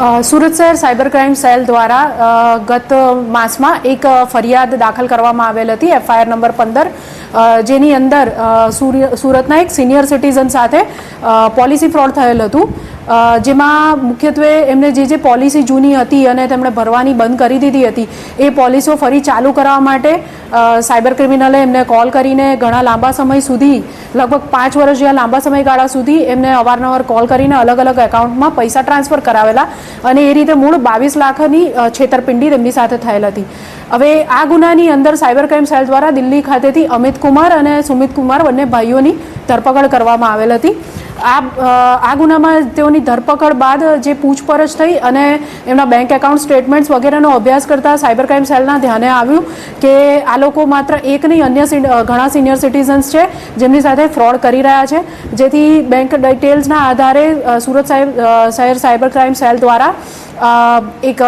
સુરત શહેર cyber crime cell દ્વારા ગત માસમાં એક ફરિયાદ દાખલ કરવામાં આવેલ હતી, એફઆઈઆર નંબર 15, જેની અંદર સુરતના એક સિનિયર સિટીઝન સાથે પોલિસી ફ્રોડ થયેલ હતું, જેમાં મુખ્યત્વે એમને જે પોલિસી જૂની હતી અને તેમણે ભરવાની બંધ કરી દીધી હતી એ પોલિસીઓ ફરી ચાલુ કરવા માટે સાયબર ક્રિમિનલે એમને કોલ કરીને ઘણા લાંબા સમય સુધી, લગભગ 5 વર્ષ જેવા લાંબા સમયગાળા સુધી એમને અવારનવાર કોલ કરીને અલગ અલગ એકાઉન્ટમાં પૈસા ટ્રાન્સફર કરાવેલા અને એ રીતે મૂળ 22 લાખની છેતરપિંડી તેમની સાથે થયેલ હતી. હવે આ ગુનાની અંદર સાયબર ક્રાઇમ સેલ દ્વારા દિલ્હી ખાતેથી અમિત કુમાર અને સુમિત કુમાર બંને ભાઈઓની ધરપકડ કરવામાં આવેલ હતી. આ ગુનામાં તેઓની ધરપકડ બાદ જે પૂછપરછ થઈ અને એમના બેંક એકાઉન્ટ સ્ટેટમેન્ટ્સ વગેરેનો અભ્યાસ કરતા સાયબર ક્રાઇમ સેલના ધ્યાને આવ્યું કે આ લોકો માત્ર એક નહીં અન્ય ઘણા સિનિયર સિટીઝન્સ છે જેમની સાથે ફ્રોડ કરી રહ્યા છે, જેથી બેંક ડિટેલ્સના આધારે સુરત શહેર સાયબર ક્રાઇમ સેલ દ્વારા એક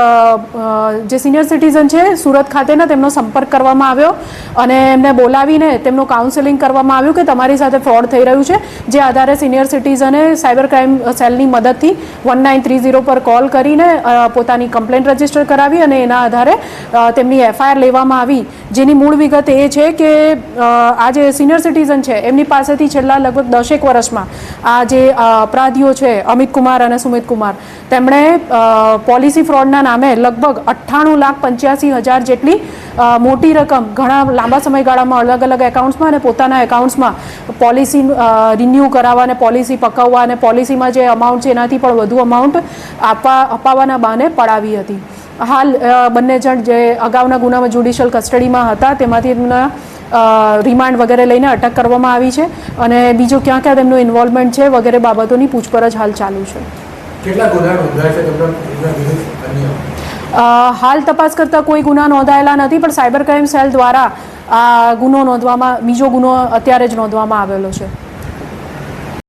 જે સિનિયર સિટીઝન છે સુરત ખાતેના તેમનો સંપર્ક કરવામાં આવ્યો અને એમને બોલાવીને તેમનું કાઉન્સેલિંગ કરવામાં આવ્યું કે તમારી સાથે ફ્રોડ થઈ રહ્યું છે, જે આધારે સિનિયર સિટીઝને સાયબર ક્રાઇમ સેલની મદદથી 1930 પર કોલ કરીને પોતાની કમ્પ્લેન્ટ રજીસ્ટર કરાવી અને એના આધારે તેમની એફઆઈઆર લેવામાં આવી, જેની મૂળ વિગત એ છે કે આ જે સિનિયર સિટીઝન છે એમની પાસેથી છેલ્લા લગભગ 10 વર્ષમાં આ જે અપરાધીઓ છે અમિત કુમાર અને સુમિત કુમાર, તેમણે પોલિસી ફ્રોડના નામે લગભગ 98,85,000 જેટલી મોટી રકમ ઘણા લાંબા સમયગાળામાં અલગ અલગ એકાઉન્ટ્સમાં અને પોતાના એકાઉન્ટ્સમાં પોલિસી રિન્યૂ કરાવવા અને પોલિસી પકવવા અને પોલિસીમાં જે અમાઉન્ટ છે એનાથી પણ વધુ અમાઉન્ટ અપાવવાના બહાને પડાવી હતી. હાલ બંને જણ જે અગાઉના ગુનામાં જ્યુડિશિયલ કસ્ટડીમાં હતા તેમાંથી એમના રિમાન્ડ વગેરે લઈને અટક કરવામાં આવી છે અને બીજું ક્યાં ક્યાં તેમનું ઇન્વોલ્વમેન્ટ છે વગેરે બાબતોની પૂછપરછ હાલ ચાલુ છે. હાલ તપાસ કરતા કોઈ ગુના નોંધાયેલા નથી, પણ સાયબર ક્રાઇમ સેલ દ્વારા આ ગુનો નોંધવામાં બીજો ગુનો અત્યારે જ નોંધવામાં આવેલો છે.